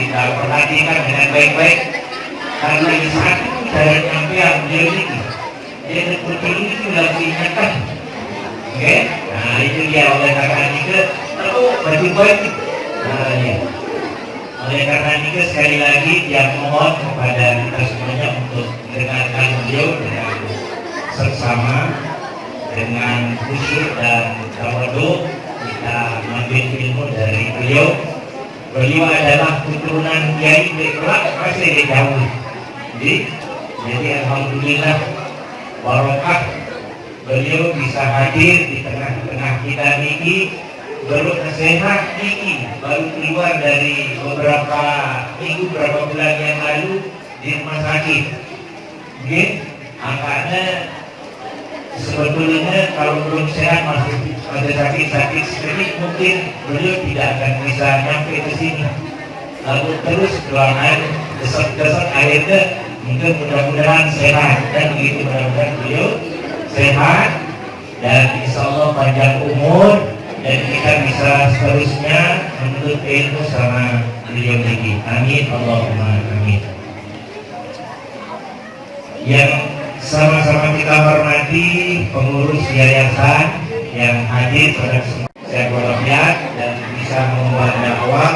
kita perhatikan dengan baik-baik, karena di saat itu dari yang beliau ini dia seperti ini sudah diingatkan. Oke, nah itu dia, oleh karena itu baju baik. Nah, ya. Oleh karena itu sekali lagi dia mohon kepada kita semuanya untuk mendengarkan beliau dengan seksama, dengan khusyuk dan tawadhu. Kita mengambil ilmu dari beliau. Beliau adalah keturunan Kiai Kelak, masih jauh. Jadi alhamdulillah barokah beliau bisa hadir di tengah-tengah kita ini. Baru sehat ini, baru keluar dari beberapa minggu, beberapa bulan yang lalu di rumah sakit. Oke, makanya sebetulnya kalau belum sehat masih ada sakit-sakit seperti mungkin beliau tidak akan bisa nyampe ke sini. Lalu terus doang air, desek-desek airnya, mungkin mudah-mudahan sehat, dan begitu mudah-mudahan beliau sehat dan insya Allah panjang umur, dan kita bisa seterusnya menuntut ilmu sama beliau lagi. Amin, Allahumma amin. Yang sama-sama kita hormati pengurus yayasan yang hadir pada kesempatan saya berlihat dan bisa membuat dakwah,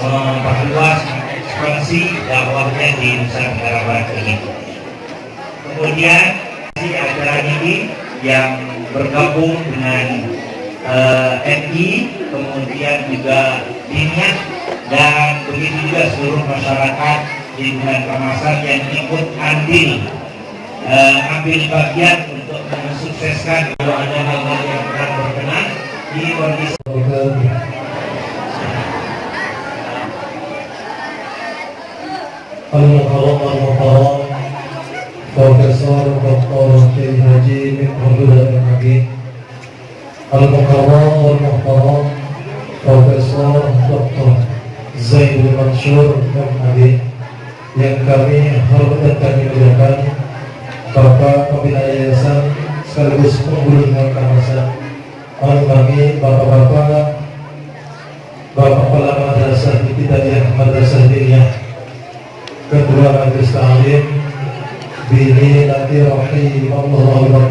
memperluas ekspansi dakwahnya di Nusa Tenggara Barat ini. Kemudian di acara ini yang bergabung dengan NI, kemudian juga Diniyah, dan begitu juga seluruh masyarakat di bulan Ramadan yang ikut andil ambil bagian untuk mensukseskan kalau ada hal-hal yang kurang berkenan di kondisi Al-Mukarram Profesor Dr. Kiai Haji Abdullah Al-Hadi, Al-Mukarram Profesor Dr. Zaidul Mansur Al-Hadi, yang kami hormati dan kami muliakan Bapak Pembina Yayasan sekaligus pengguru kawasan, kami bapak-bapak, bapak kepala madrasah ibtidaiyah, madrasah diniyah, ketua majelis ta'lim, bini nanti rahimahullah,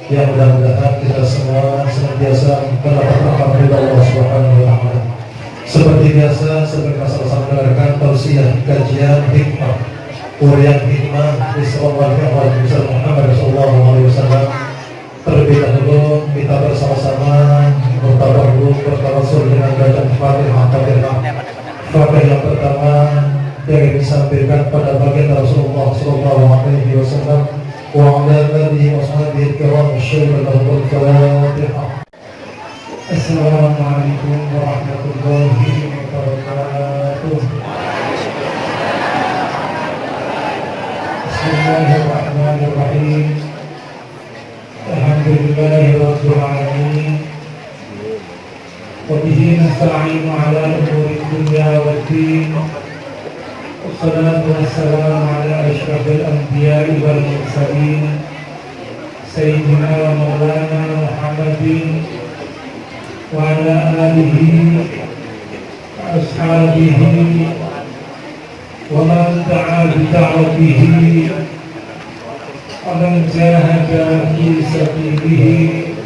yang mudah-mudahan kita semua senantiasa mendapat rahmat dari Allah Subhanahu wa Ta'ala. Seperti biasa, sebelum sama-sama mendengarkan tausiah kajian hikmah Urian hikmah Bismillahirrahmanirrahim Muhammad Rasulullah SAW. Terlebih dahulu kita bersama-sama bertabarruk, bertawasul dengan bacaan Fatihah. Fatihah yang pertama yang disampaikan pada baginda Rasulullah SAW. Wa ala alihi wa sahbihi kiram syaikhul Fatihah. Assalamualaikum warahmatullahi wabarakatuh. Bismillahirrahmanirrahim. Alhamdulillahirabbil alamin. Wa bihi nasta'inu ala umuri dunya waddin. Wassalatu wassalamu ala asyrafil anbiya'i wal mursalin sayyidina wa maulana Muhammadin wa ala alihi wa ashabihi wa man da'a bi da'watihi wa man jahada fi sabilihi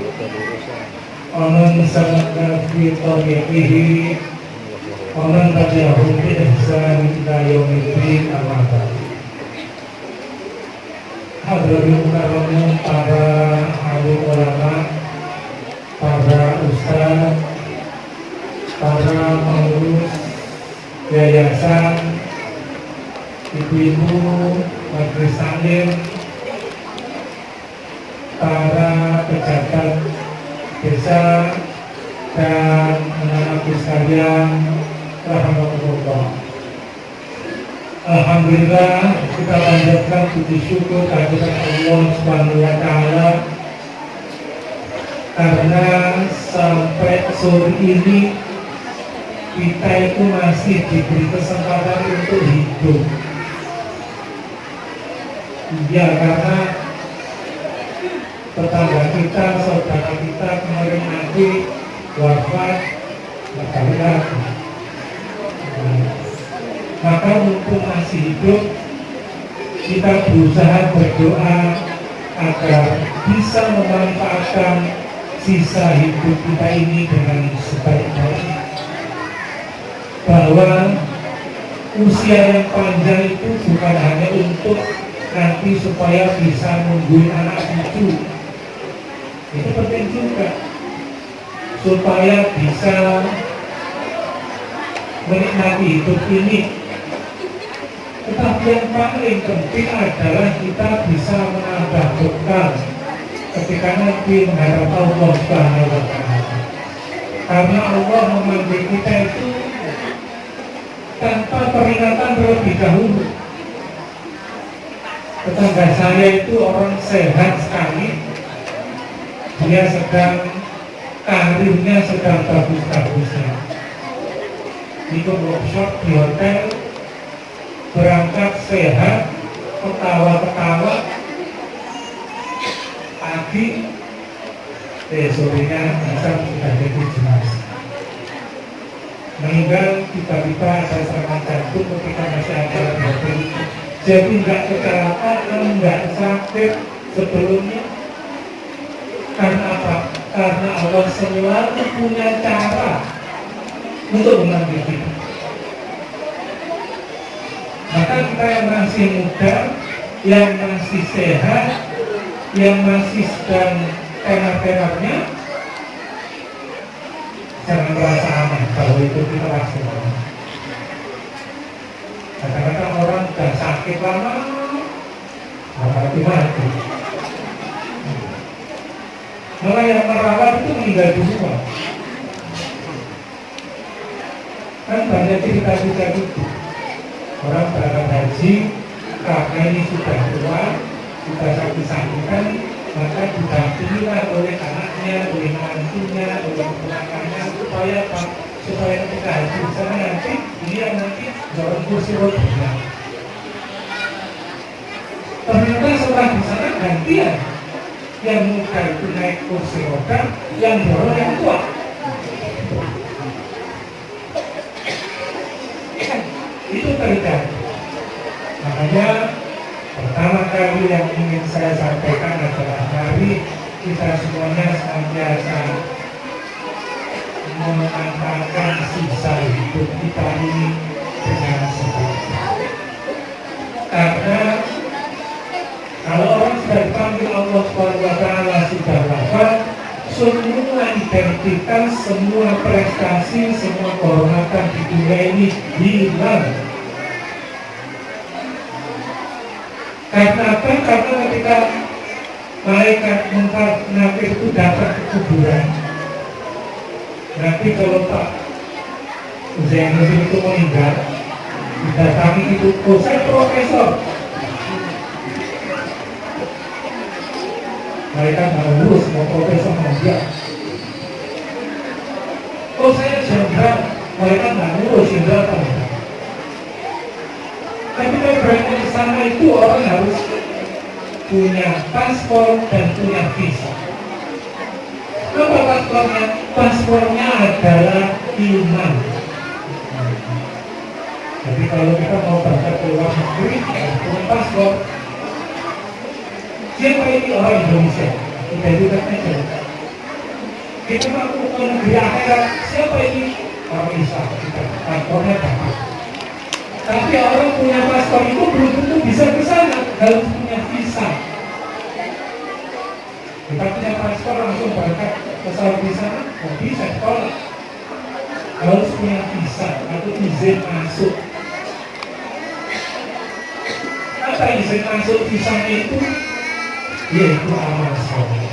wa man salaka fi tariqihi wa man tabi'ahum bi ihsan ila yaumiddin. Amma ba'd. Hadirin mukarramin, para alim ulama, para ustaz, para pengurus yayasan, ibu-ibu majelis taklim, para pejabat desa dan anak-anak sekalian, rahmatullah. Alhamdulillah, kita panjatkan puji syukur kehadirat Allah Subhanahu wa Ta'ala, karena sampai sore ini kita itu masih diberi kesempatan untuk hidup. Iya, karena tetangga kita, saudara kita kemarin mati, wafat, berkali-kali. maka mumpung masih hidup, kita berusaha berdoa agar bisa memanfaatkan sisa hidup kita ini dengan sebaik-baiknya. Bahwa usia yang panjang itu bukan hanya untuk nanti supaya bisa nungguin anak cucu, itu penting juga supaya bisa menikmati hidup ini. Tetapi yang paling penting adalah kita bisa menambah bekal ketika nanti menghadap Allah Subhanahu wa Ta'ala. Karena Allah memanggil kita itu tanpa peringatan terlebih dahulu. Tetangga saya itu orang sehat sekali, dia karirnya sedang bagus-bagusnya, ikut workshop di hotel, berangkat sehat, ketawa-ketawa, pagi sorenya bisa sudah jadi jenazah. Meninggal tiba-tiba ada serangan jantung ketika masih ada di hotel. Jadi nggak kecelakaan, nggak sakit sebelumnya. Karena apa? Karena Allah selalu punya cara untuk memanggil kita. Maka kita yang masih muda, yang masih sehat, yang masih sedang tenar-tenarnya, jangan merasa aneh kalau itu kita laksanakan. Kadang-kadang orang sudah sakit lama, mati. Malah yang merawat itu meninggal duluan. Kan banyak cerita-cerita itu. Orang berangkat haji, karena ini sudah tua, sudah sakit-sakitan, maka didampingilah oleh anaknya, oleh mantunya, oleh keponakannya, supaya ketika haji di sana nanti dia nanti jalan kursi roda. Ternyata setelah di sana gantian, yang muda itu naik kursi roda, yang dorong yang tua. Itu terjadi. Makanya pertama kali yang ingin saya sampaikan adalah mari kita semuanya senantiasa memanfaatkan sisa hidup kita ini dengan sebaik. Karena kalau orang sudah dipanggil Allah SWT sudah wafat, semua identitas, semua prestasi, semua kehormatan di dunia ini hilang. Karena apa? Karena ketika malaikat mungkar nakir itu datang ke kuburan, nanti kalau Pak Zainuddin itu meninggal, didatangi itu, saya profesor. Mereka nggak urus mau profesor mau dia. Saya jenderal, mereka nggak urus jenderal apa. Tapi kalau berada di sana itu orang harus punya paspor dan punya visa. Apa paspornya? Paspornya adalah iman. Jadi kalau kita mau berangkat ke luar negeri, harus punya paspor. Siapa ini orang Indonesia? Identitasnya jelas. Kita mau ke negeri akhirat, siapa ini? Orang Islam. Paspornya dapat. Tapi orang punya paspor itu belum tentu bisa ke sana, harus punya visa. Kita punya paspor langsung berangkat ke Saudi di sana, nggak bisa ditolak. Harus punya visa atau izin masuk. Apa izin masuk visanya itu? Yaitu amal soleh.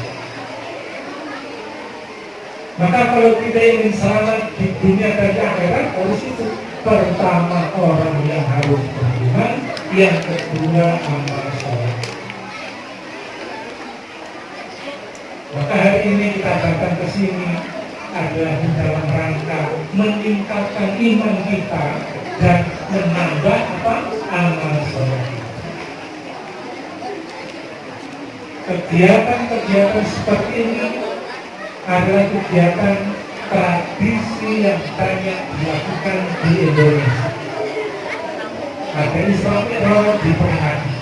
Maka kalau kita ingin selamat di dunia dan di akhirat, harus itu. Pertama orang yang harus beriman, yang kedua amal soleh. Maka hari ini kita datang ke sini adalah di dalam rangka meningkatkan iman kita dan menambah amal soleh. Kegiatan-kegiatan seperti ini adalah kegiatan tradisi yang banyak dilakukan di Indonesia. ada Isra Mi'raj diperingati,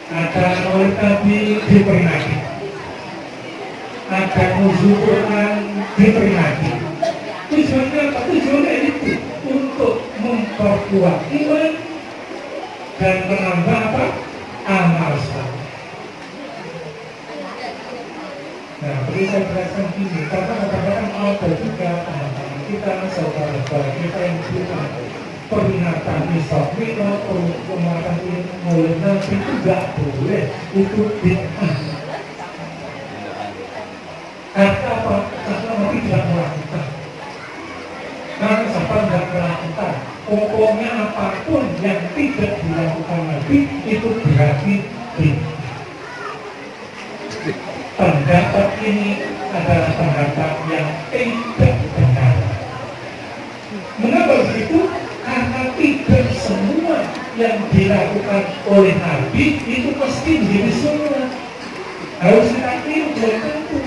ada Maulid Nabi diperingati, ada Nuzul Quran diperingati. Tujuannya apa? Tujuannya itu untuk memperkuat iman dan menambah apa? Amal soleh. Nah, perlu saya jelaskan gini, karena kadang-kadang ada juga teman-teman kita, saudara-saudara kita yang bilang peringatan Isra Mi'raj, peringatan Maulid Nabi itu tidak boleh, itu bid'ah. Karena apa? Karena Nabi tidak melakukan. Karena sampai tidak melakukan, pokoknya apapun yang tidak dilakukan Nabi itu berarti bid'ah. Pendapat ini adalah pendapat yang tidak benar. Mengapa begitu? Karena tidak semua yang dilakukan oleh Nabi itu pasti menjadi sunnah. Harus kita kira belum tentu.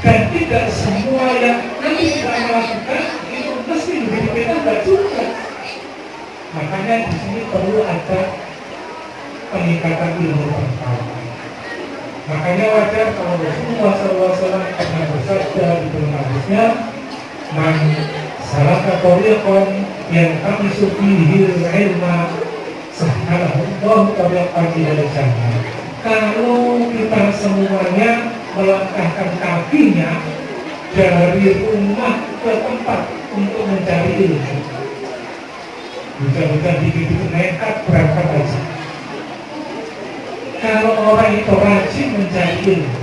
Dan tidak semua yang Nabi tidak melakukan itu mesti menjadi bid'ah juga. Makanya di sini perlu ada peningkatan ilmu pengetahuan. Makanya wajar kalau Rasulullah SAW pernah bersabda di dalam hadisnya, "Man salaka tariqan yang kami sufihi ilma sahhalallahu tariqan ilal jannah." Kalau kita semuanya melangkahkan kakinya dari rumah ke tempat untuk mencari ilmu, bukan dikit-dikit nekat berangkat aja. Kalau orang itu rajin mencari ilmu,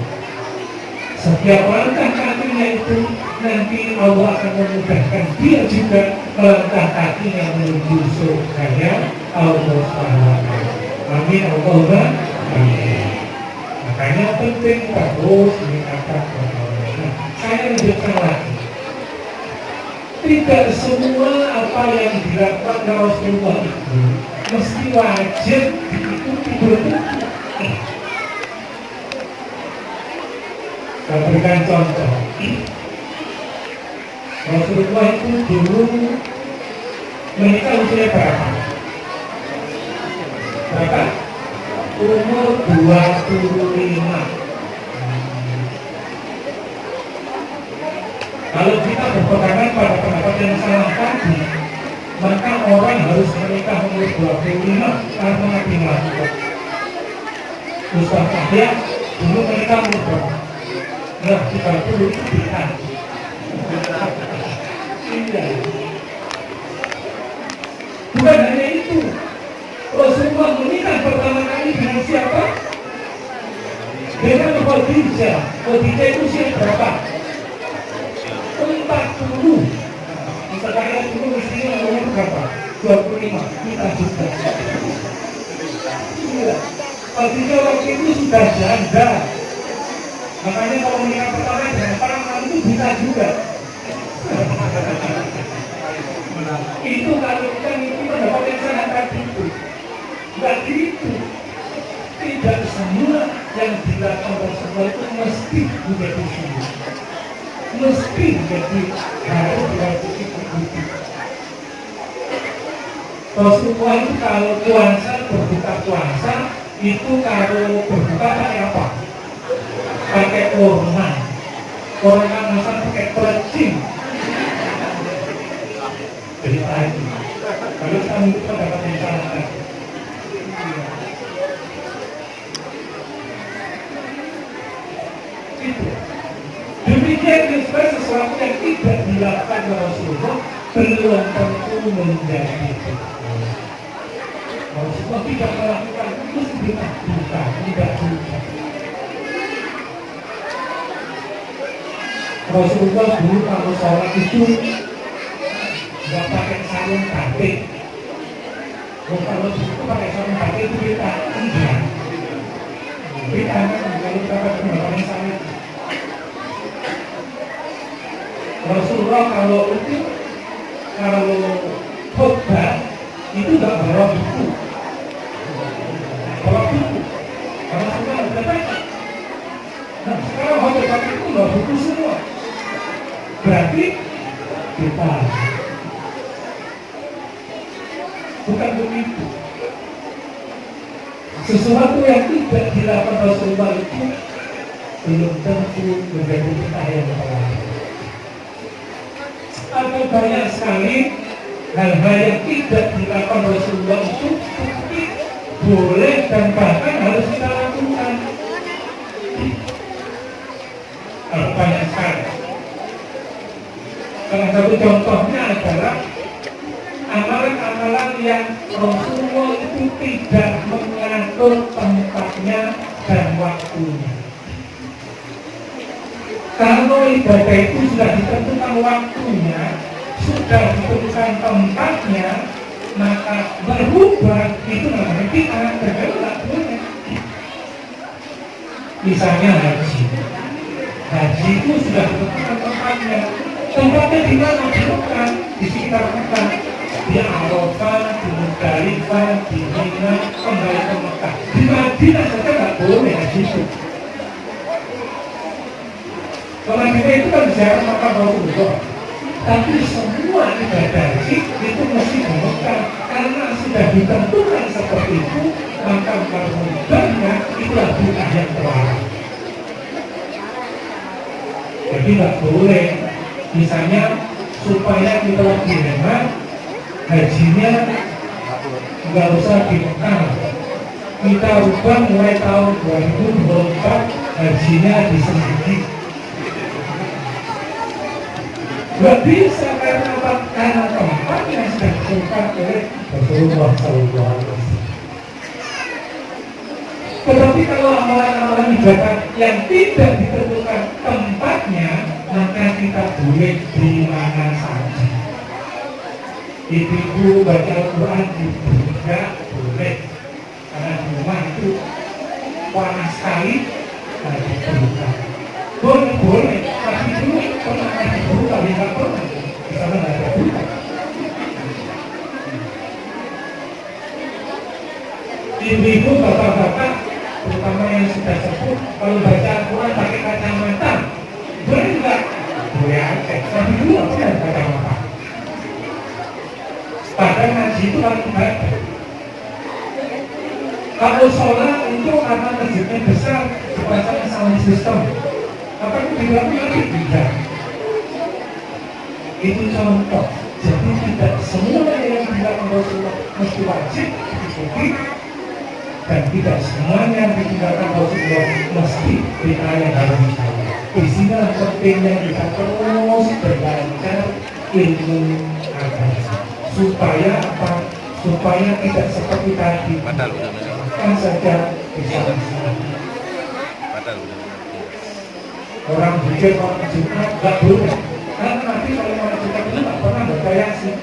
setiap langkah kakinya itu nanti Allah akan memudahkan dia juga melangkah kakinya menuju surganya Allah SWT. Amin Allahumma amin. Makanya penting terus meningkatkan pengetahuan. Saya lanjutkan lagi. Tidak semua apa yang dilakukan Rasulullah itu mesti wajib diikuti betul. Saya berikan contoh. Rasulullah itu dulu menikah usia berapa? Berapa? Umur 25. Kalau kita berpegangan pada pendapat yang salah tadi, maka orang harus menikah umur 25 karena Nabi melakukan. Ustaz Ahya dulu menikah umur berapa? Nah, 30 itu bid'ah. Iya. Bukan hanya itu, Rasulullah menikah pertama kali dengan siapa? Dengan Khadijah. Khadijah itu usia berapa? 40. Sekarang dulu mestinya umur berapa? 25. Kita juga. Iya. Khadijah waktu itu sudah janda. Makanya kalau menikah pertama dengan orang itu bisa juga. Itu kalau kita ngikuti pendapat yang sangat tadi itu, nggak gitu. Tidak semua yang dilakukan Rasulullah itu mesti menjadi sunnah, mesti menjadi harus diikuti. Rasulullah itu kalau puasa, berbuka puasa itu kalau berbuka pakai apa? Pakai kurma. Kurma masak pakai pelecing. Jadi tadi kalau kamu itu pendapat yang salah tadi. Itu demikian juga sesuatu yang tidak dilakukan oleh Rasulullah belum tentu menjadi bid'ah. Rasulullah tidak melakukan itu bid'ah, bukan, tidak juga. Rasulullah dulu kalau sholat itu nggak pakai sarung batik. Kalau itu pakai sarung batik itu kita enggak. Kita kalau dapat pendapat saya. Rasulullah kalau khutbah itu nggak bawa buku. Bawa buku. Karena semua udah baca. Nah sekarang khutbah itu nggak buku semua. Berarti kita bukan begitu. Sesuatu yang tidak dilakukan Rasulullah itu belum tentu menjadi kita yang terlalu. Ada banyak sekali hal-hal yang tidak dilakukan Rasulullah itu tapi boleh dan bahkan harus kita lakukan. Banyak sekali. Salah satu contohnya adalah amalan-amalan yang Rasulullah itu tidak mengatur tempatnya dan waktunya. Kalau ibadah itu sudah ditentukan waktunya, sudah ditentukan tempatnya, maka berubah itu namanya bid'ah, dan tidak boleh. Misalnya haji. Haji itu sudah ditentukan tempatnya. Tempatnya di mana? Di Mekah, di sekitar Mekah, di Arafah, di Muzdalifah, di Mina, kembali ke Mekah. Di Madinah saja nggak boleh haji itu. Kalau Madinah itu kan ziarah makam Rasulullah. Tapi semua ibadah haji itu mesti di Mekah karena sudah ditentukan seperti itu, maka berubahnya itulah bid'ah yang terlarang. Jadi nggak boleh, misalnya supaya kita lebih hemat, hajinya nggak usah di Mekah. Kita ubah mulai tahun 2024 hajinya di Semanggi. Nggak bisa karena tempat yang sudah ditentukan oleh Rasulullah SAW. Tetapi kalau amalan-amalan ibadah yang tidak ditentukan tempatnya, maka kita boleh di mana saja. Ibu baca Al-Quran juga boleh, karena di rumah itu panas sekali, nah dibuka. Boleh, tapi dulu pernah dibuka, tidak pernah, di sana tidak ada buka. Ibu-ibu, bapak-bapak, terutama yang sudah sepuh, kalau baca Al-Quran pakai kacamata, boleh enggak? Boleh aja, tapi dulu nggak pernah kacamata. Padahal ngaji itu kan ibadah. Kalau sholat itu karena masjidnya besar, dipasang sound system, apa itu dilakukan tidak? Itu contoh. Jadi tidak semua yang dilakukan Rasulullah mesti wajib diikuti, dan tidak semuanya yang ditinggalkan Rasulullah mesti kita yang harus dicari. Di sini pentingnya kita terus belajar ilmu agama supaya apa? Supaya tidak seperti tadi kan saja bisa orang bikin orang Jumat nggak boleh, karena nanti kalau orang Jumat itu nggak pernah baca Yasin.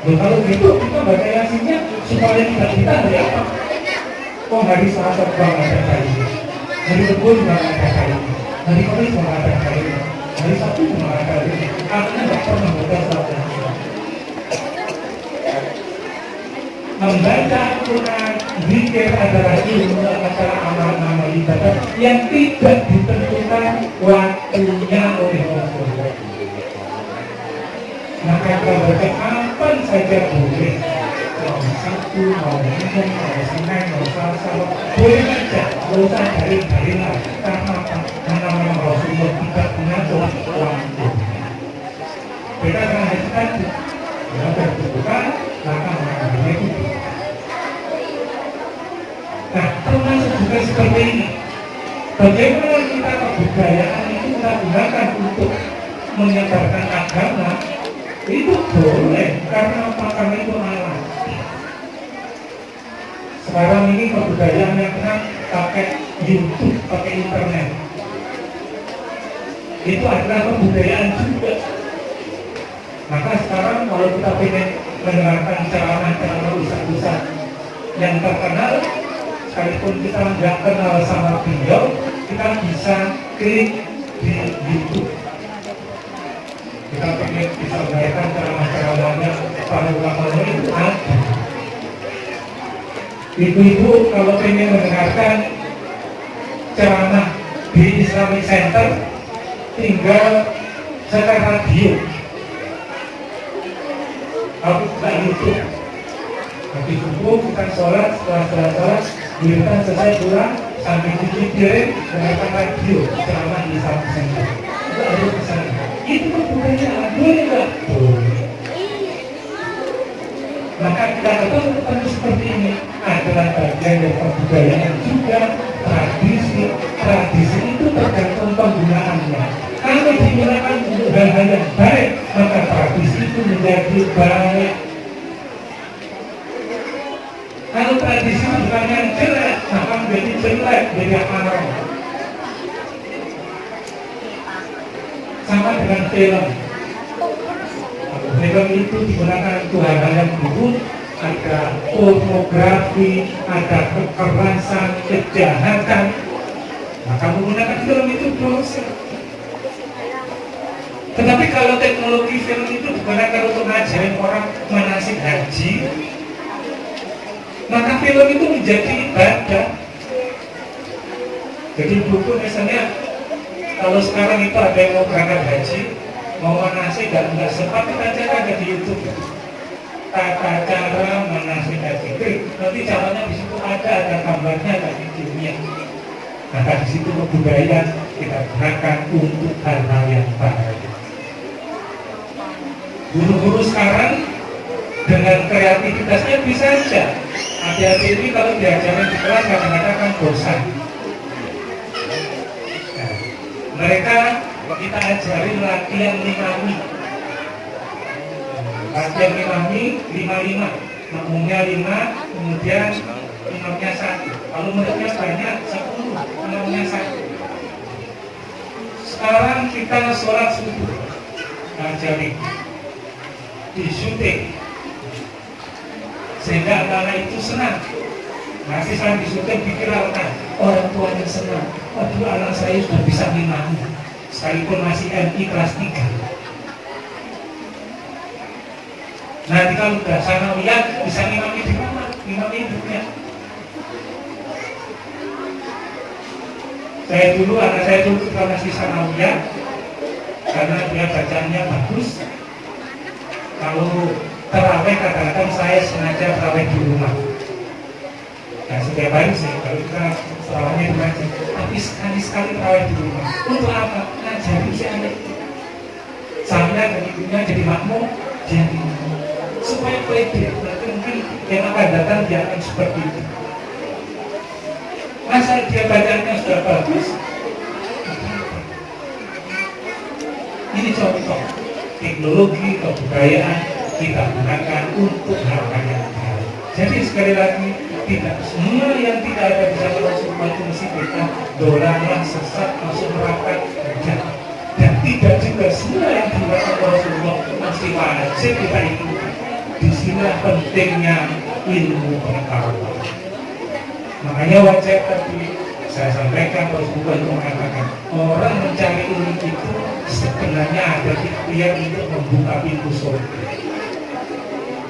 Kalau gitu kita baca Yasinnya supaya tidak kita dari apa? Oh hari Selasa juga nggak ada kainnya, hari Rabu juga nggak ada kainnya, hari Kamis juga nggak ada kainnya, hari Sabtu juga nggak ada kainnya. Artinya nggak pernah baca surat Yasin. Membaca Al-Quran, zikir adalah ilmu adalah amal-amal ibadah yang tidak ditentukan waktunya oleh Rasulullah. Maka kalau baca kapan saja boleh, mau Sabtu, mau Minggu, mau Senin, mau Selasa, boleh saja, tidak usah dari lah. Karena apa? Karena memang Rasulullah tidak mengatur waktu. Beda dengan hadis tadi, yang ditentukan maka mengambil itu. Nah, termasuk juga seperti ini. Bagaimana kita kebudayaan itu kita gunakan untuk menyebarkan agama? Itu boleh, karena apa? Karena itu alat. Sekarang ini kebudayaan yang kena pakai YouTube, pakai internet. Itu adalah kebudayaan juga. Maka sekarang kalau kita ingin mendengarkan ceramah-ceramah ustaz-ustaz yang terkenal, sekalipun kita nggak kenal sama beliau, kita bisa klik di YouTube. Kita ingin bisa mendengarkan ceramah-ceramahnya para ulama itu ada. Ibu-ibu kalau ingin mendengarkan ceramah di Islamic Center, tinggal setel radio. Aku buka YouTube. Habis subuh kita sholat, setelah sholat, giliran selesai pulang, sambil cuci piring, dengarkan radio, ceramah di satu senter. Itu ada pesan. Itu kebudayaan, boleh nggak? Boleh. Maka kita ketemu seperti ini adalah bagian dari kebudayaan juga. Tradisi itu tergantung penggunaannya. Kalau digunakan untuk hal-hal yang baik, maka tradisi itu menjadi baik. Kalau tradisi bukan yang jelek, maka menjadi jelek, jadi haram. Sama dengan film. Film itu digunakan untuk hal-hal yang buruk, ada pornografi, ada kekerasan, kejahatan. Maka menggunakan film itu dosa. Tetapi kalau teknologi film itu digunakan untuk ngajarin orang manasik haji, maka film itu menjadi ibadah. Jadi buku misalnya, kalau sekarang itu ada yang mau berangkat haji, mau manasik nggak sempat, kita cari ada di YouTube. Tata cara manasik haji, nanti caranya di situ ada gambarnya, ada videonya. Maka di situ kebudayaan kita gunakan untuk hal-hal yang baik. Guru-guru sekarang dengan kreativitasnya bisa saja. Adik-adik ini kalau diajarin di kelas kadang-kadang kan bosan. Nah, mereka kita ajarin latihan limami. Latihan limami 5-5. Makmumnya 5, kemudian imamnya 1. Kalau muridnya banyak 10, imamnya 1. Sekarang kita sholat subuh, ajarin di syuting sehingga anak-anak itu senang. Nanti saya di syuting dikiralkan orang tuanya senang, aduh anak saya sudah bisa ngimami sekalipun masih MI kelas 3. Nanti kalau sudah sanawiyah bisa ngimami di rumah, ngimami hidupnya. Anak saya dulu kalau masih sanawiyah, karena dia bacaannya bagus. Kalau terawih kadang-kadang saya sengaja terawih di rumah. Nah setiap hari sih, kalau kita terawihnya di masjid, tapi sekali-sekali terawih di rumah. Untuk apa? Ngajarin si anak. Saya dan ibunya jadi makmum, dia makmum. Supaya pede, berarti mungkin yang akan datang dia akan seperti itu. Masa dia bacaannya sudah bagus, ini contoh teknologi kebudayaan kita gunakan untuk hal-hal yang baik. Jadi sekali lagi, tidak semua yang tidak ada di zaman Rasulullah itu mesti kita dolangan sesat masuk neraka, dan tidak juga semua yang dilakukan Rasulullah mesti wajib kita ikuti. Disinilah pentingnya ilmu pengetahuan. Makanya wajib tadi saya sampaikan, Rasulullah itu mengatakan orang mencari ilmu itu sebenarnya ada ikhtiar untuk membuka pintu surga.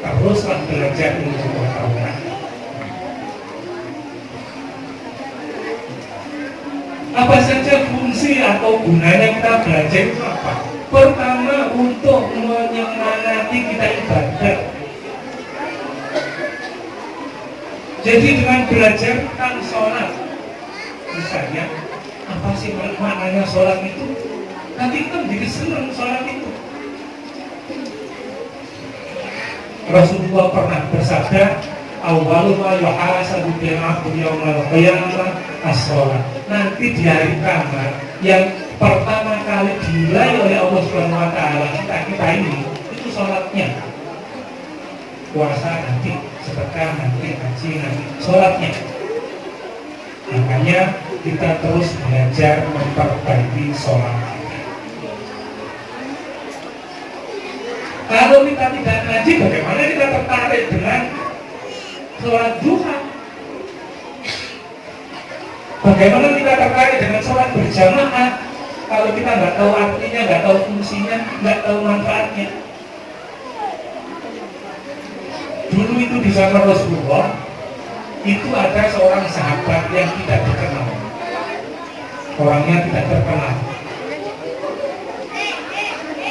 Teruslah belajar ilmu pengetahuan. Apa saja fungsi atau gunanya kita belajar itu apa? Pertama, untuk menyemangati kita ibadah. Jadi dengan belajar tentang sholat, misalnya apa sih maknanya sholat itu? Nanti kita menjadi senang sholat itu. Rasulullah pernah bersabda, awwalu ma yuhasabu bil 'abdi yaumil qiyamah as-sholat. Nanti di hari kiamat yang pertama kali dinilai oleh Allah Subhanahu wa taala kita ini itu sholatnya. Puasa nanti, sedekah nanti, haji nanti, sholatnya. Makanya kita terus belajar memperbaiki sholat. Kalau kita tidak ngaji, bagaimana kita tertarik dengan sholat duha? Bagaimana kita tertarik dengan sholat berjamaah? Kalau kita nggak tahu artinya, nggak tahu fungsinya, nggak tahu manfaatnya. Dulu itu di zaman Rasulullah, itu ada seorang sahabat yang tidak dikenal. Orangnya tidak terkenal.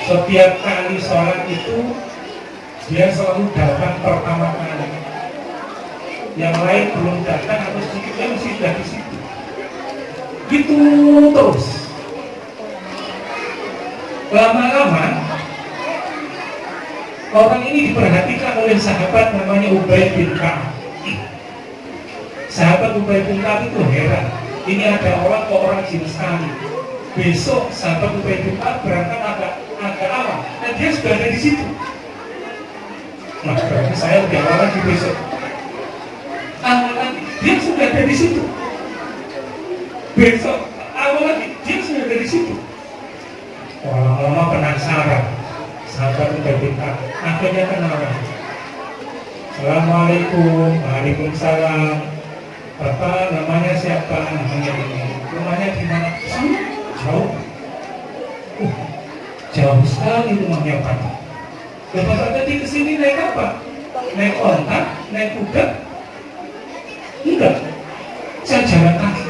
Setiap kali sholat itu dia selalu datang pertama kali. Yang lain belum datang atau sedikit yang sudah di situ. Gitu terus. Lama-lama orang ini diperhatikan oleh sahabat namanya Ubay bin Ka'ab. Sahabat Ubay bin Ka'ab itu heran. Ini ada orang kok rajin sekali. Besok sahabat Ubay bin Ka'ab berangkat agak awal. Dan dia sudah ada di situ. Nah, berarti saya lebih awal lagi besok. Awal lagi, dia sudah ada di situ. Besok awal lagi, dia sudah ada di situ. Lama-lama penasaran. Sahabat Ubay bin Ka'ab akhirnya kenalan. Assalamualaikum. Waalaikumsalam. Bapak namanya siapa? Namanya ini. Rumahnya di mana? Jauh. Jauh sekali rumahnya Pak. Bapak tadi kesini naik apa? Naik onta? Naik kuda? Enggak. Saya jalan kaki.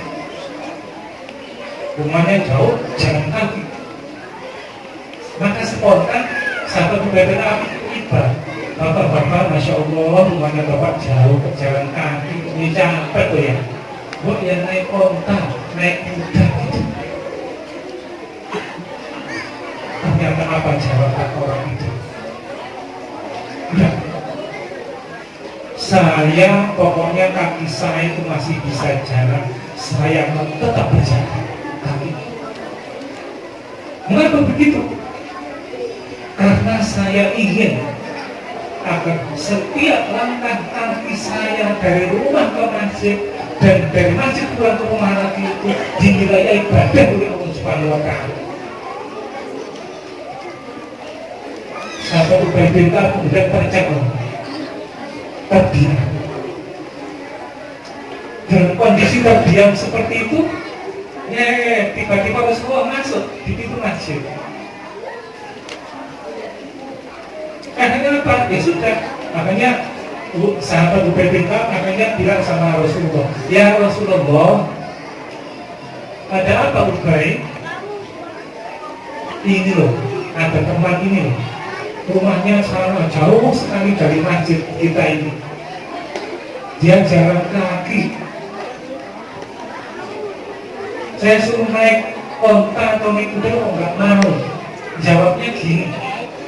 Rumahnya jauh, jalan kaki. Maka spontan sahabat Ubay bin Ka'ab tiba. Bapak-bapak, Masya Allah, rumahnya Bapak jauh ke jalan kaki. Ini capek tuh ya. Bu, ya naik onta, naik kuda gitu. Ternyata apa jawaban orang itu? Enggak. Saya pokoknya kaki saya itu masih bisa jalan. Saya mau tetap berjalan kaki. Mengapa begitu? Karena saya ingin agar setiap langkah kaki saya dari rumah ke masjid dan dari masjid pulang ke rumah lagi itu dinilai ibadah oleh Allah Subhanahu wa Ta'ala. Sahabat Ubay bin Ka'ab kemudian tercengang, terdiam. Dalam kondisi terdiam seperti itu, tiba-tiba Rasulullah masuk di pintu masjid. Akhirnya apa? Ya sudah. Makanya sahabat Ubay bin Ka'ab akhirnya bilang sama Rasulullah, ya Rasulullah, ada apa Ubay? Ini loh, ada teman ini loh. Rumahnya sana jauh sekali dari masjid kita ini. Dia jalan kaki. Saya suruh naik onta atau naik kuda, kok nggak mau. Jawabnya gini,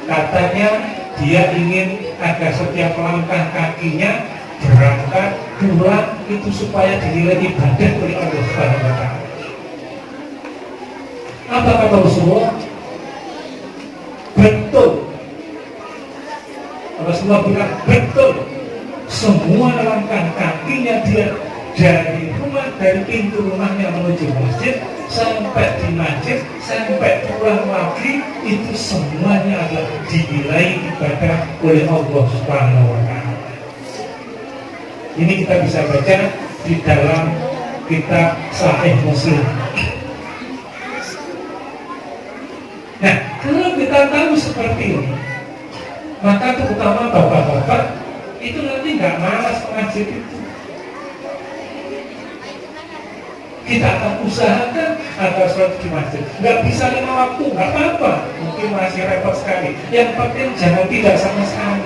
katanya dia ingin agar setiap langkah kakinya berangkat pulang itu supaya dinilai ibadah oleh Allah Subhanahu wa Ta'ala. Apa kata Rasulullah? Betul. Rasulullah bilang betul. Semua langkah kakinya dia dari rumah, dari pintu rumahnya menuju masjid sampai di masjid, sampai pulang lagi, itu semuanya adalah dinilai ibadah oleh Allah Subhanahu wa Ta'ala. Ini kita bisa baca di dalam kitab Sahih Muslim. Nah, kalau kita tahu seperti ini, maka terutama bapak-bapak itu nanti nggak malas ke masjid itu. Kita akan usahakan agar sholat di masjid. Nggak bisa 5 waktu, nggak apa-apa. Mungkin masih repot sekali. Yang penting jangan tidak sama sekali.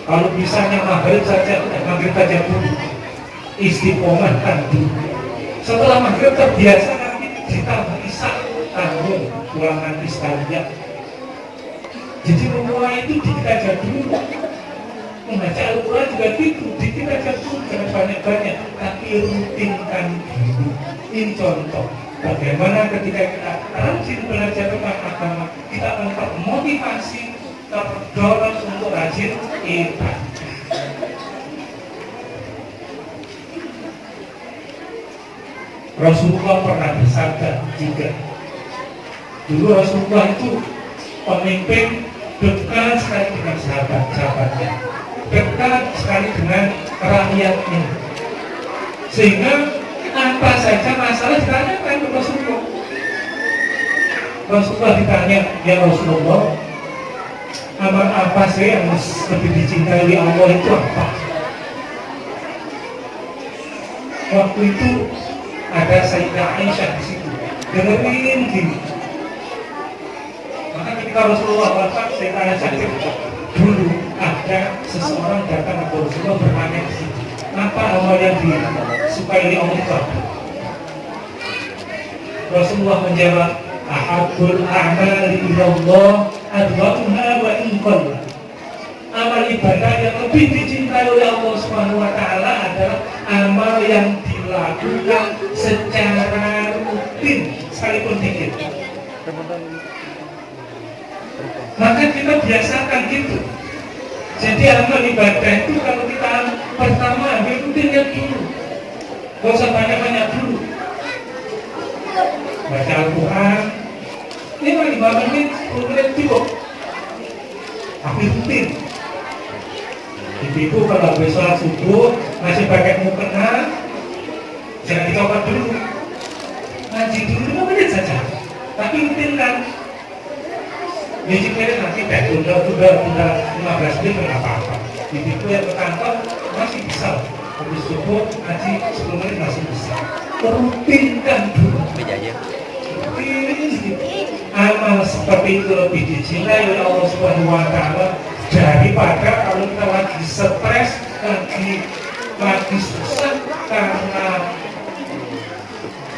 Kalau bisanya maghrib saja dulu. Istiqomah kan dulu. Setelah maghrib terbiasa nanti ditambah isya, tanggung pulang nanti sekalian. Jadi memulai itu dikit dulu. Membaca Al-Quran juga gitu, dikit aja dulu, jangan banyak-banyak, tapi rutinkan dulu. Ini contoh bagaimana ketika kita rajin belajar tentang agama, kita akan termotivasi, terdorong untuk rajin ibadah. Rasulullah pernah bersabda juga. Dulu Rasulullah itu pemimpin dekat sekali dengan sahabat-sahabatnya, dekat sekali dengan rakyatnya, sehingga apa saja masalah ditanyakan ke Rasulullah. Rasulullah ditanya, ya Rasulullah, amal apa sih yang lebih dicintai oleh Allah itu apa? Waktu itu ada Sayyidah Aisyah di situ, dengerin gini. Maka ketika Rasulullah wafat, Sayyidah Aisyah dulu ada seseorang datang ke Rasulullah bertanya di situ, apa amal yang disukai oleh Allah? Rasulullah menjawab, ahabbul a'mali ilallah adwatuha wa in qalla. Amal ibadah yang lebih dicintai oleh Allah Subhanahu wa taala adalah amal yang dilakukan secara rutin sekalipun dikit. Maka kita biasakan gitu. Jadi amal ibadah itu kalau kita pertama ambil rutinnya dulu, gak usah banyak-banyak dulu. Baca Al-Quran 5 menit, 10 menit cukup. Ambil rutin. Ibu kalau habis sholat subuh masih pakai mukena, jangan dicoba dulu. Ngaji dulu 5 menit saja. Tapi rutin kan. Jadi kira nanti tunda 15 menit nggak apa-apa. Ibu yang ke kantor masih bisa. Habis subuh ngaji 10 menit masih bisa. Rutinkan dulu. Amal seperti itu lebih dicintai oleh Allah Subhanahu wa taala daripada kalau kita lagi stres, lagi susah karena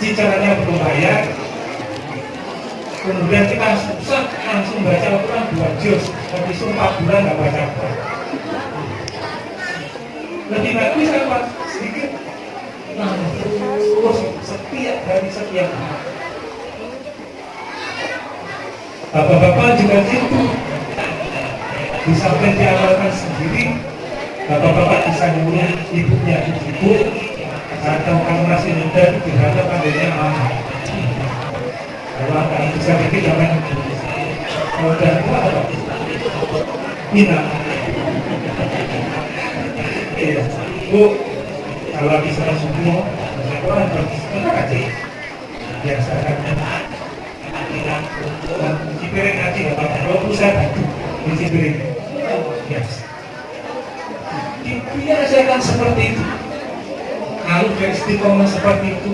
cicilannya belum bayar, kemudian kita susah langsung baca Al-Quran 2 juz, habis itu 4 bulan nggak baca Al-Quran. Lebih bagus apa? Sedikit terus setiap hari setiap hari. Bapak-bapak juga gitu, bisa diamalkan sendiri. Bapak-bapak bisa nyuruh ibunya ibu, atau kalau masih muda dihadap adanya mama. Kalau akan bisa bikin jangan kalau udah tua apa? Mina. Bu, kalau bisa semua, orang berbicara aja. Biasakan. Cuci piring aja nggak apa-apa. Kalau bisa cuci piring, biasa. Dibiasakan seperti itu. Kalau beristiqomah seperti itu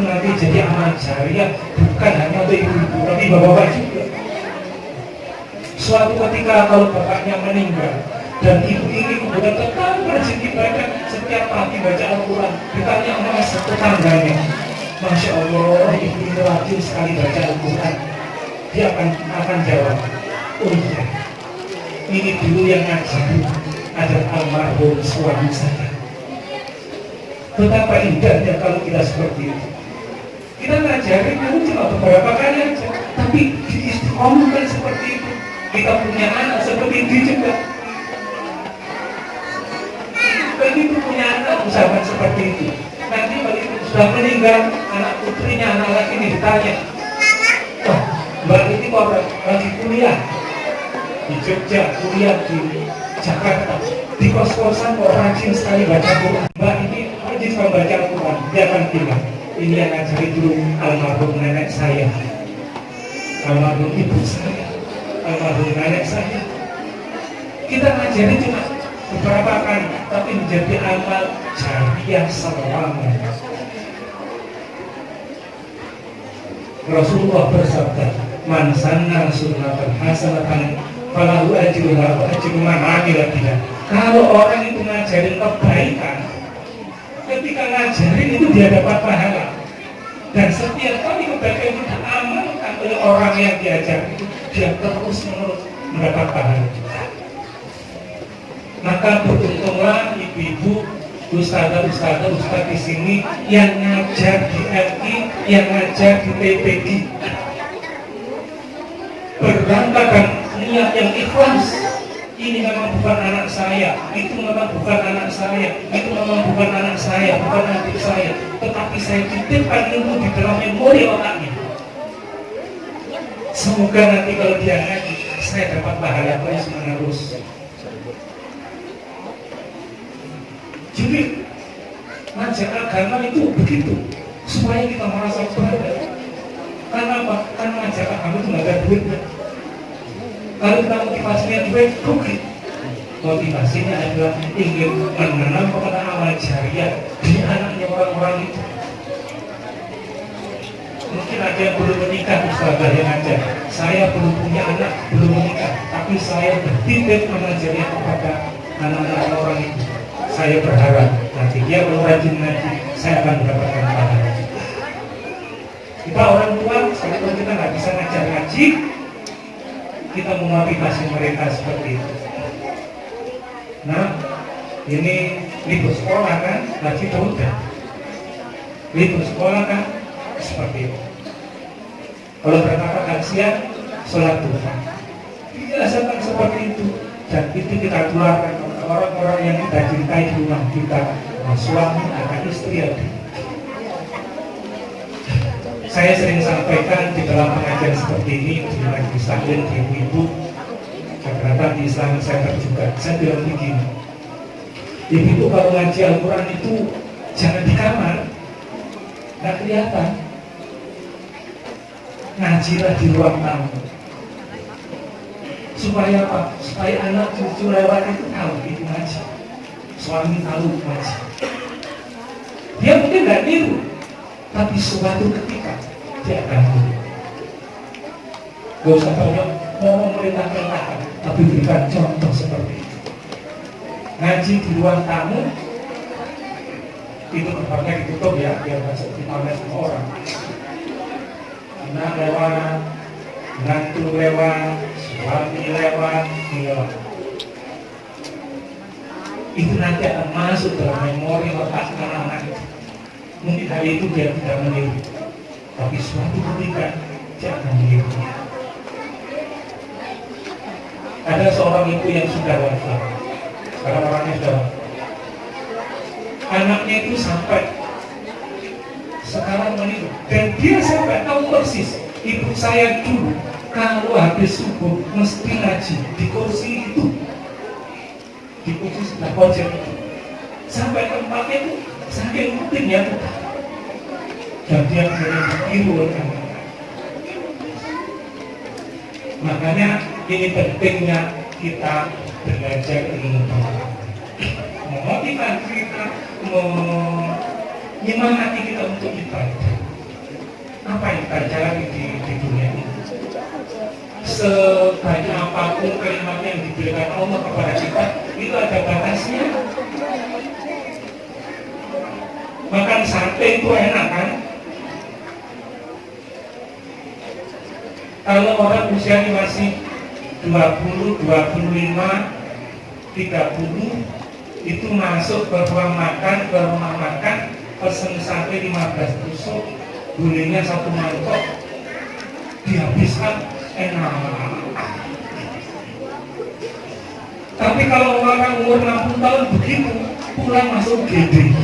nanti jadi amal jariah, bukan hanya untuk ibu-ibu, tapi bapak-bapak juga. Suatu ketika kalau bapaknya meninggal dan ibu ini kemudian tetap rajin ibadah setiap pagi baca Al-Quran, ditanya sama tetangganya, Masya Allah, ibu ini rajin sekali baca Al-Quran. Dia akan jawab, oh iya, ini dulu yang ngaji adalah almarhum suami saya. Betapa indahnya kalau kita seperti itu. Kita ngajarin itu cuma beberapa kali aja, tapi diistiqomahkan seperti itu. Kita punya anak seperti itu juga. Begitu punya anak usahakan seperti itu. Nanti begitu sudah meninggal, anak putrinya, anak laki ini ditanya, wah, Mbak ini kok lagi kuliah di Jogja, kuliah di Jakarta, di kos-kosan kok rajin sekali baca Quran. Mbak ini rajin sekali baca Quran. Dia akan bilang, ini yang ngajari dulu almarhum nenek saya, almarhum ibu saya, almarhum nenek saya. Kita ngajari cuma beberapa kali, tapi menjadi amal jariah selamanya. Rasulullah bersabda, man sanna sunnatan hasanatan falahu ajruha wa ajru man amila biha. Kalau orang itu ngajarin kebaikan, ketika ngajarin itu dia dapat pahala. Dan setiap kali kebaikan itu diamalkan oleh orang yang diajar itu, dia terus-menerus mendapat pahala. Maka beruntunglah ibu-ibu, ustaz di sini yang ngajar di MI, yang ngajar di PPG. Berangkatkan niat yang ikhlas. Ini memang bukan anak saya, itu memang bukan anak saya, itu memang bukan anak saya, bukan adik saya, tetapi saya titipkan ilmu di dalam memori otaknya. Semoga nanti kalau dia ngaji, saya dapat pahala terus menerus. Jadi ngajak agama itu begitu, supaya kita merasa bangga. Karena apa? Karena ngajak agama itu nggak ada duit. Kalau kita motivasinya duit, rugi. Motivasinya adalah ingin menanam kepada amal jariah di anaknya orang-orang itu. Mungkin ada yang belum menikah, Ustazah yang ngajar. Saya belum punya anak, belum menikah, tapi saya bertitip mengajarnya kepada anak-anak orang itu. Saya berharap nanti dia kalau rajin ngaji, saya akan mendapatkan pahala. Kita orang tua, sekalipun kita nggak bisa ngajar ngaji, kita memotivasi mereka seperti itu. Nah, ini libur sekolah kan, ngaji udah. Libur sekolah kan, seperti itu. Kalau berangkat siang, sholat duha. Dijelaskan seperti itu, dan itu kita keluarkan kepada orang-orang yang kita cintai di rumah kita, suami, anak, istri, adik. Saya sering sampaikan di dalam pengajian seperti ini di majelis taklim di ibu-ibu, beberapa di Islamic Center juga. Saya bilang begini, ibu-ibu kalau ngaji Al-Quran itu jangan di kamar, nggak kelihatan. Ngajilah di ruang tamu. Supaya apa? Supaya anak cucu lewat itu tahu itu ngaji. Suami tahu ngaji. Dia mungkin nggak niru, tapi suatu ketika dia akan niru. Gak usah banyak ngomong perintah-perintah, tapi berikan contoh seperti itu. Ngaji di ruang tamu itu tempatnya ditutup ya, biar nggak dipandang sama orang. Anak lewat, menantu lewat, suami lewat, itu nanti akan masuk dalam memori otak anak-anak itu. Mungkin hari itu dia tidak meniru, tapi suatu ketika dia akan meniru. Ada seorang ibu yang sudah wafat, sekarang orangnya sudah wafat. Anaknya itu sampai sekarang meniru, dan dia sampai tahu persis. Ibu saya dulu kalau habis subuh mesti ngaji di kursi itu, di kursi sebelah pojok itu, sampai tempatnya itu saking rutinnya tuh, dan dia kemudian ditiru oleh anak. Makanya ini pentingnya kita belajar ilmu pengetahuan, memotivasi kita, menyemangati kita untuk ibadah. Apa yang kita jalani di dunia ini? Sebanyak apapun kalimat yang diberikan Allah kepada kita, itu ada batasnya. Makan sate itu enak kan? Kalau orang usianya masih 20, 25, 30, itu masuk ke ruang makan, ke rumah makan, pesen sate 15 tusuk, gulingnya 1 mangkok, dihabiskan enak. Tapi kalau orang umur 60 tahun begitu, pulang masuk GD,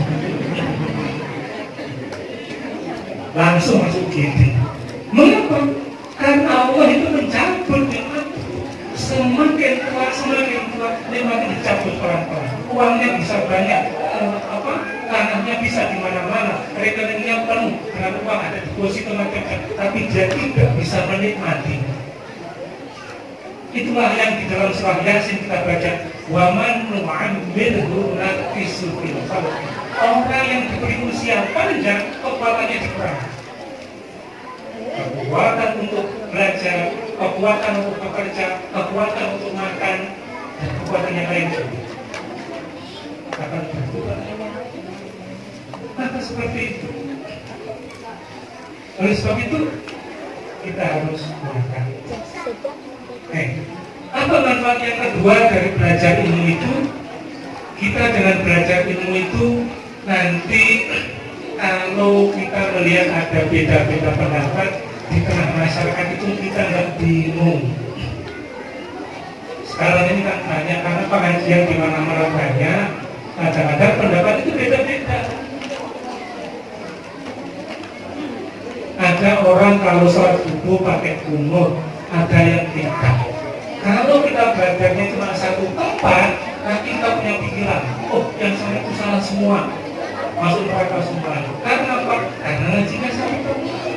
langsung masuk GD. Mengapa? Karena Allah itu mencabut nikmat. Semakin tua nikmatnya dicabut pelan-pelan. Uangnya bisa banyak, tanahnya bisa di mana-mana, rekeningnya penuh dengan uang, ada deposito macam-macam, tapi dia tidak bisa menikmati. Itulah yang di dalam surah Yasin kita baca, waman nu'ammirhu naqishu fil khalqi. Orang yang diberi usia panjang, kekuatannya dikurangi. Kekuatan untuk belajar, kekuatan untuk bekerja, kekuatan untuk makan, dan kekuatan yang lain juga akan berkurang. Maka seperti itu. Oleh sebab itu kita harus makan. Apa manfaat yang kedua dari belajar ilmu itu? Kita dengan belajar ilmu itu nanti kalau kita melihat ada beda-beda pendapat di tengah masyarakat itu, kita nggak bingung. Sekarang ini kan banyak, karena pengajian di mana-mana banyak, kadang-kadang pendapat itu beda-beda. Ada orang kalau sholat subuh pakai kunut, ada yang tidak. Kalau kita belajarnya cuma satu tempat, nanti kita punya pikiran, oh yang saya itu salah semua, masuk neraka semua. Karena apa? Karena ngajinya satu tempat.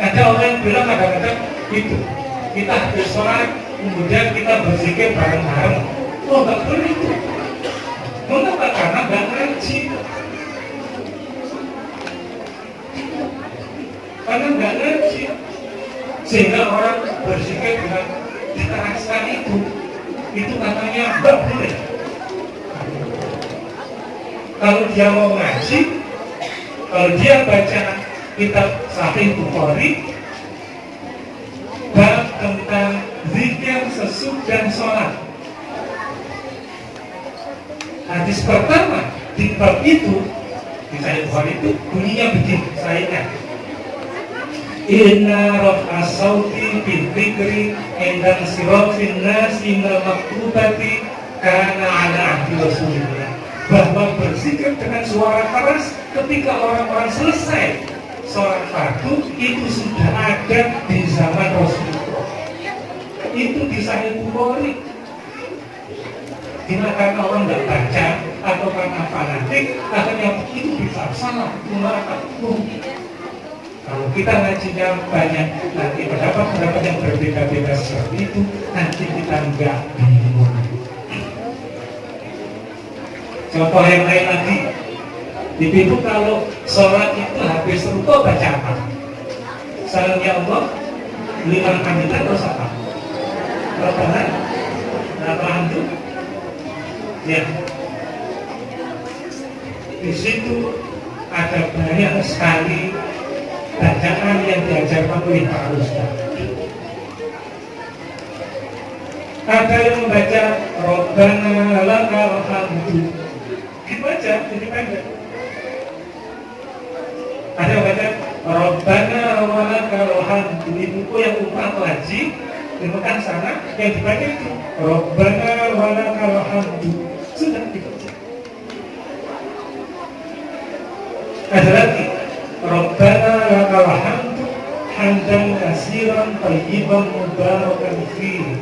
Ada orang yang bilang kadang-kadang itu, kita habis sholat, kemudian kita berzikir bareng-bareng. Oh nggak boleh itu. Mengapa? Karena nggak ngaji. karena nggak ngaji, sehingga orang berpikir dengan dikeraskan itu katanya nggak boleh. Kalau dia mau ngaji, kalau dia baca kitab Sahih Bukhari bab tentang zikir sesudah sholat, hadis pertama di bab itu di Sahih Bukhari itu bunyinya begini, saya ingat, inna raf'a sauti bil dzikri inda sirafin nasi minal maktubati kana ala ahdi Rasulillah, bahwa berzikir dengan suara keras ketika orang-orang selesai sholat fardu itu sudah ada di zaman Rasulullah. Itu di Sahih Bukhari. Tidak karena orang tidak baca atau karena fanatik, akhirnya itu bisa salah. Kalau kita ngajinya banyak, nanti pendapat-pendapat yang berbeda-beda seperti itu, nanti kita nggak bingung. Contoh yang lain lagi, di pintu kalau sholat itu habis rukuk baca apa? Salam ya Allah, liman hamidah terus apa? Rabbana, alhamdulillah. Ya, di situ ada banyak sekali bacaan yang diajarkan oleh Pak Ustaz. Ada yang membaca Rabbana lakal hamdu, dibaca jadi pendek. Ada yang baca Rabbana walakal hamdu, di buku yang umum atau haji di Mekah sana yang dibaca itu Rabbana walakal hamdu, sudah dibaca. Ada lagi Rabbana lakal hamdu hamdan katsiran thayyiban mubarakan fihi.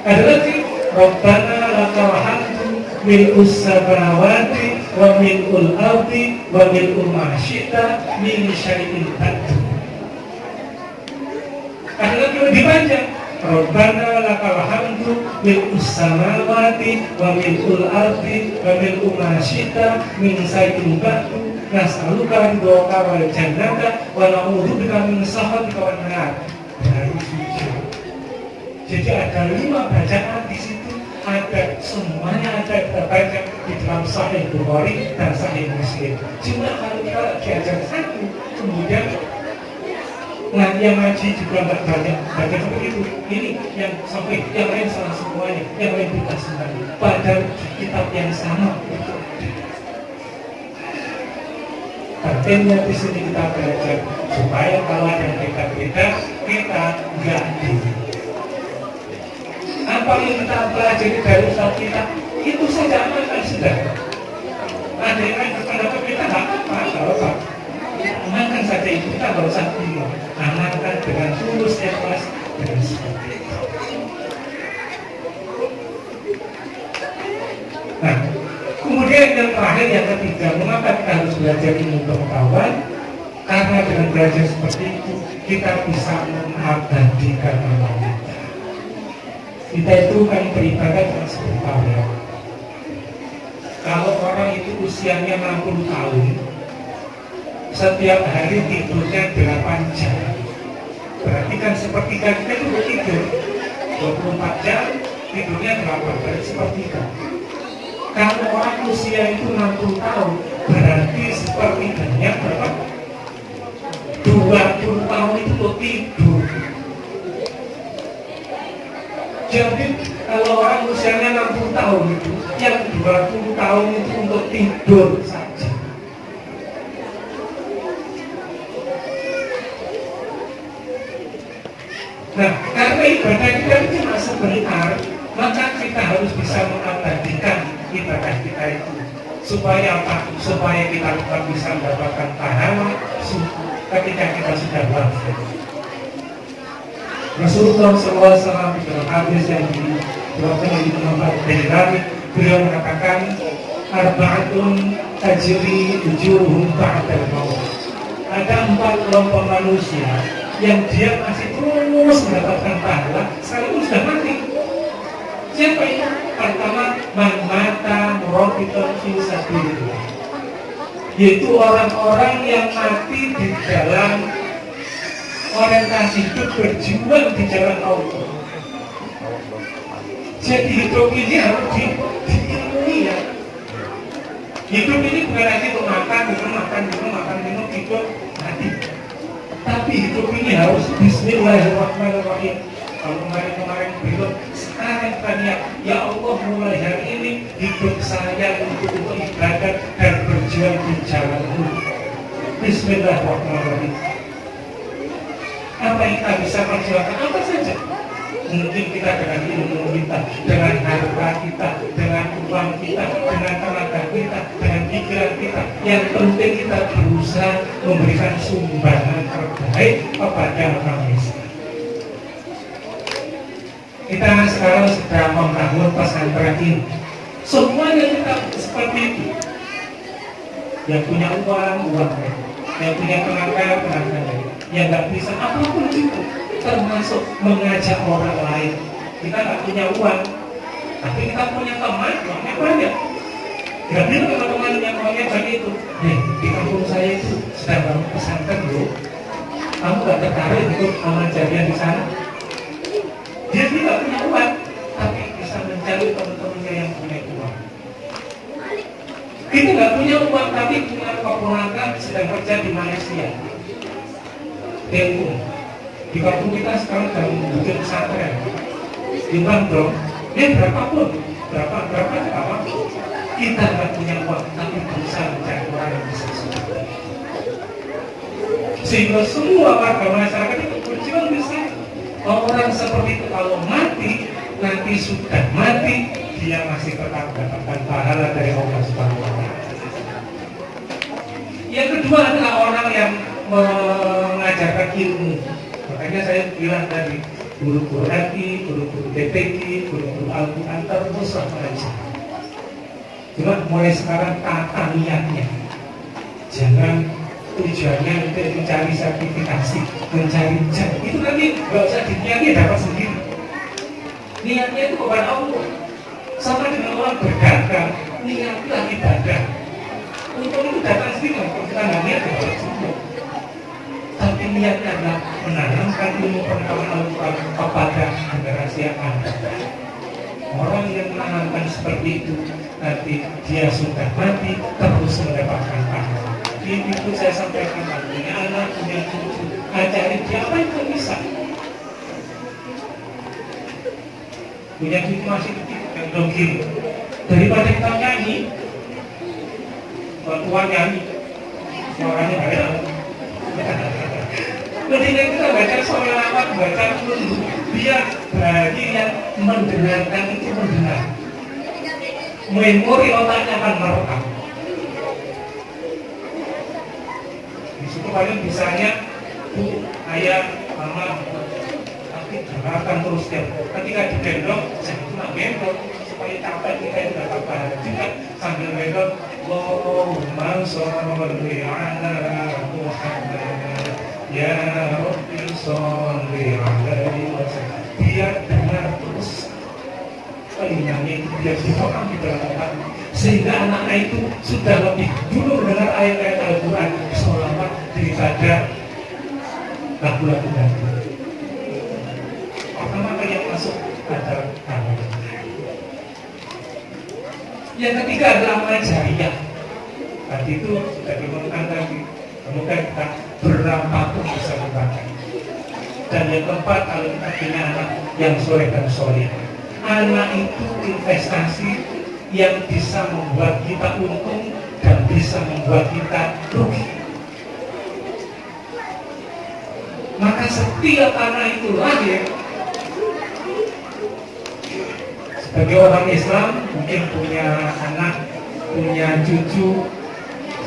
Ada lagi Rabbana lakal hamdu mil'us samawati wa mil'ul ardi wa mil'u ma syi'ta min syai'in ba'du. Ada lagi lebih panjang Rabbana lakal hamdu mil'us samawati wa mil'ul ardi wa mil'u ma syi'ta min syai'in ba'du nas'aluka ridhoka wal jannata wa na'udzubika min sakhatika wan nar. Jadi ada 5 bacaan di situ, ada semuanya ada terbaca di dalam Sahih Bukhari dan Sahih Muslim. Cuma kalau kita diajar satu, kemudian yang ngaji juga nggak banyak baca seperti itu. Ini yang sampai yang lain salah semuanya, yang lain kita semuanya. Padahal kitab yang sama. Pentingnya di sini kita belajar supaya kalau ada yang beda-beda kita nggak bingung. Apa yang kita pelajari dari Ustaz kita itu saja amalkan sudah. Ada yang berpendapat kita nggak apa-apa, amalkan saja itu, kita nggak usah bingung. Amalkan dengan tulus, ikhlas, dengan seperti itu. Nah, kemudian yang terakhir, yang ketiga, mengapa kita harus belajar ilmu pengetahuan? Karena dengan belajar seperti itu kita bisa mengabadikan amal kita. Kita itu kan beribadah cuma sebentar ya. Kalau orang itu usianya 60 tahun, setiap hari tidurnya 8 jam. Berarti kan sepertiga kita itu bertidur 24 jam, tidurnya 8, berarti sepertiga. Kalau orang usia itu 60 tahun, berarti sepertiganya berapa? 20 tahun itu untuk tidur. Jadi kalau orang usianya 60 tahun itu, yang 20 tahun itu untuk tidur saja. Nah, karena ibadah kita itu cuma sebentar, maka kita harus bisa mengabadikan ibadah kita itu. Supaya apa? Supaya kita bisa mendapatkan pahala ketika kita sudah wafat. Rasulullah SAW di dalam hadis yang diriwayatkan oleh Imam Al-Bukhari, beliau mengatakan arba'atun tajri ujuruhum ba'dal maut. Ada 4 kelompok manusia yang dia masih terus mendapatkan pahala sekalipun sudah mati. Siapa itu? Pertama, man mata murabitan fi sabilillah. yaitu orang-orang yang mati di dalam orientasi hidup berjuang di jalan Allah. Jadi hidup ini harus diilmui ya. Hidup ini bukan lagi untuk makan, minum, hidup mati. Tapi hidup ini harus bismillahirrahmanirrahim. Kalau kemarin belum, sekarang kita niat, ya Allah mulai hari ini hidup saya untuk ibadat dan berjuang di jalan-Mu. Bismillahirrahmanirrahim. Apa yang kita bisa perjuangkan? Apa saja? Mungkin kita dengan ilmu kita, dengan harta kita, dengan uang kita, dengan tenaga kita, dengan pikiran kita. Yang penting kita berusaha memberikan sumbangan terbaik kepada orang miskin. Kita sekarang sedang membangun pesantren ini. Semuanya kita seperti itu. Yang punya uang, yang punya tenaga. Yang nggak bisa apapun itu, termasuk mengajak orang lain. Kita nggak punya uang, tapi kita punya teman, uangnya banyak. Gak bilang teman-teman yang uangnya banyak itu, di kampung saya itu sedang bangun pesantren loh. Kamu nggak tertarik untuk mengajarnya di sana? Dia tidak punya uang, tapi bisa mencari teman-temannya yang punya uang. Kita nggak punya uang, tapi punya keponakan sedang kerja di Malaysia. Di kampung kita sekarang sedang bikin pesantren di Bandung. Dia berapapun, berapa kita nggak punya uang, tapi bisa mencari orang yang bisa seperti itu. Sehingga semua warga masyarakat itu berjuang di sana. Orang seperti itu kalau mati, nanti sudah mati, dia masih tetap mendapatkan pahala dari Allah Subhanahu wa Ta'ala. Yang kedua adalah orang yang mengajarkan ilmu. Makanya saya bilang tadi, guru-guru RI, guru-guru DPG, guru-guru Al-Quran teruslah mengajar. Cuma mulai sekarang tata niatnya. Jangan tujuannya untuk mencari sertifikasi, mencari jam. Itu nanti nggak usah diniatnya dapat sendiri. Niatnya itu kepada Allah. Sama dengan orang berdagang, niatlah ibadah. Untuk itu datang sendiri, kalau kita nggak niat dapat semua. Tapi niatnya adalah menanamkan ilmu pengetahuan Al-Quran kepada generasi yang akan datang. Orang yang menanamkan seperti itu, nanti dia sudah mati terus mendapatkan pahala. Itu saya sampaikan, punya anak, punya cucu, ajarin dia apa yang bisa. Punya cucu masih kecil, yang dongil. Daripada kita nyanyi, tua nyanyi, suaranya ada. Ketika kita baca sholawat, baca kundu, biar bagi yang mendengarkan itu mendengar. Memori otaknya akan merekam. Itu paling bisanya Bu, ayah, mama, tapi dengarkan terus ya. Ketika digendong, jangan cuma gendong supaya capek kita itu dapat pahala juga sambil gendong. Allahumma sholli ala Muhammad ya Rabbi sholli alaihi wasallam. Biar dengar terus. Ini itu biar difokan di dalam otak. Sehingga anak itu sudah lebih dulu mendengar ayat-ayat Al-Quran sholawat daripada lagu-lagu tadi. Pertama yang masuk adalah amal. Yang ketiga adalah amal jariah. Tadi itu sudah diumumkan tadi. Semoga kita berapapun bisa membaca. Dan yang keempat, kalau kita punya anak yang soleh dan soleh, anak itu investasi yang bisa membuat kita untung dan bisa membuat kita rugi. Maka setiap anak itu lahir sebagai orang Islam, mungkin punya anak, punya cucu.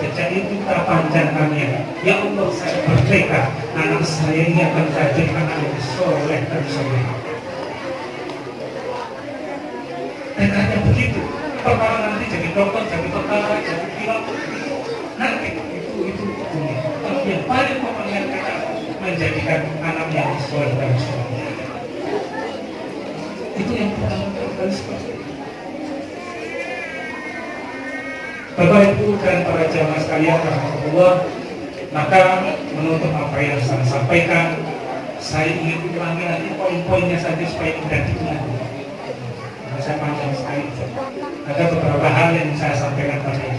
Sejak itu kita panjangkannya, ya Allah saya bertekad anak saya ini akan jadi anak yang soleh dan soleh. Tekadnya begitu. Perkara nanti jadi dokter, jadi tentara, jadi pilot, nanti itu punya. Tapi yang paling pokoknya kita menjadikan anak yang soleh dan soleh. Itu yang pertama kali seperti itu. Bapak Ibu dan para jamaah sekalian, rahmatullah, maka menutup apa yang saya sampaikan, saya ingin ulangi lagi poin-poinnya saja supaya mudah diingat. Saya panjang sekali. Ada beberapa hal yang saya sampaikan tadi.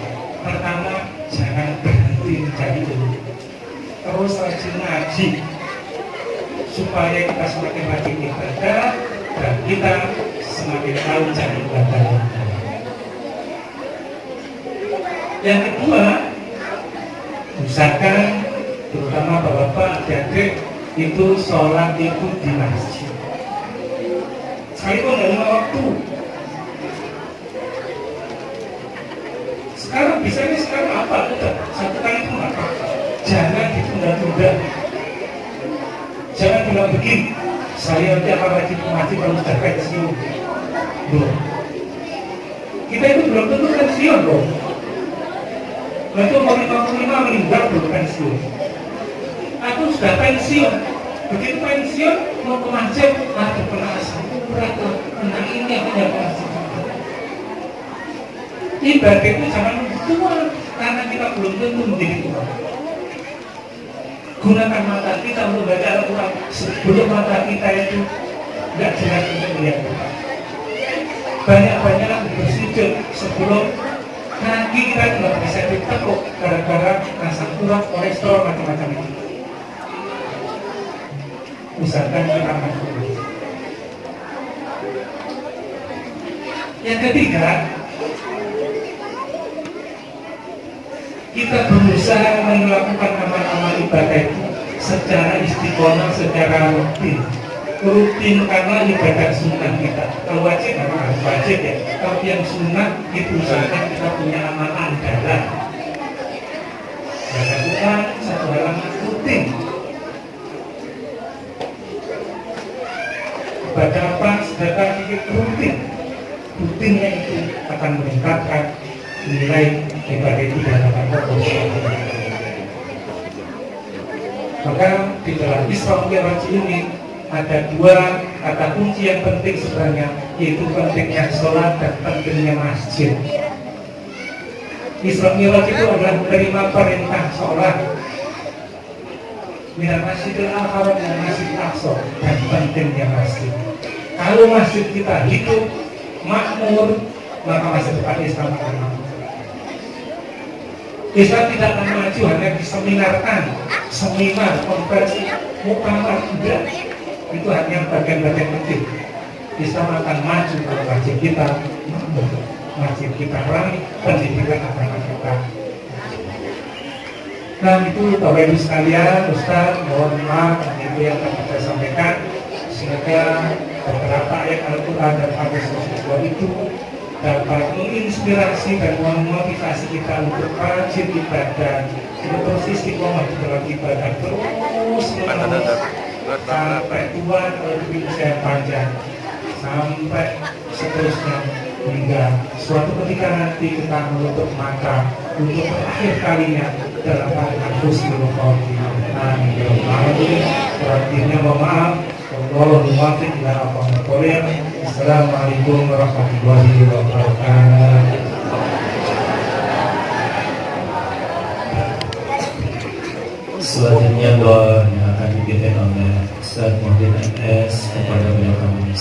Pertama, jangan berhenti mencari ilmu. Terus rajin ngaji supaya kita semakin rajin ibadah dan kita semakin tahu cara ibadah. Yang kedua, usahakan terutama bapak-bapak, adik-adik itu sholat itu di masjid. Sekalipun dalam waktu. Sekarang bisanya sekarang apa? Udah satu kali itu nggak apa-apa. Jangan ditunda-tunda. Jangan bilang begini, saya nanti akan rajin mengaji kalau sudah pensiun. Belum. Kita itu belum tentu pensiun loh. Lalu umur 55 meninggal belum pensiun. Aku sudah pensiun. Begitu pensiun mau ke masjid, ada perasaan berat loh. Nah ini aku yang masjid. Ibadah itu jangan tua karena kita belum tentu menjadi tua. Gunakan mata kita untuk baca Al-Quran sebelum mata kita itu nggak jelas untuk melihat Tuhan. Banyak-banyak bersujud sebelum kaki kita tidak bisa ditekuk gara-gara rasa kurang, kolesterol, macam-macam itu. Usahakan kita masuk. Yang ketiga, kita berusaha melakukan amal-amal ibadah itu secara istiqomah, secara rutin karena ibadah sunnah kita. Kalau wajib harus wajib ya. Kalau yang sunnah itu usahakan kita punya amal andalan. Baca Quran satu halaman rutin. Baca apa? Sedekah sedikit rutin. Rutinnya itu akan meningkatkan nilai ibadah itu dalam Allah. Maka di dalam Isra Mi'raj ini ada dua kata kunci yang penting sebenarnya, yaitu pentingnya sholat dan pentingnya masjid. Isra Mi'raj itu adalah menerima perintah sholat minal masjidil haram dan masjid aqsa, dan pentingnya masjid. Kalau masjid kita hidup makmur, maka masa depan Islam akan makmur. Islam tidak akan maju hanya diseminarkan, seminar, konferensi, muktamar, tidak. Itu hanya bagian-bagian kecil. Islam akan maju kalau masjid kita makmur, masjid kita ramai, pendidikan agama kita. Nah itu Bapak Ibu sekalian, Ustaz, mohon maaf itu yang akan saya sampaikan. Semoga beberapa ayat Al-Quran dan hadis Rasulullah itu dapat menginspirasi dan memotivasi kita untuk rajin ibadah, untuk terus istiqomah di dalam ibadah, terus sampai tua kalau hidup saya panjang, sampai seterusnya hingga suatu ketika nanti kita menutup mata untuk terakhir kalinya dalam keadaan husnul khotimah. Amin. Kurangnya mohon maaf. Wallahu muwaffiq ila aqwamit thoriq. Assalamualaikum warahmatullahi wabarakatuh. Selanjutnya doa yang akan dipimpin oleh Ustaz Muhammad MS kepada beliau kami.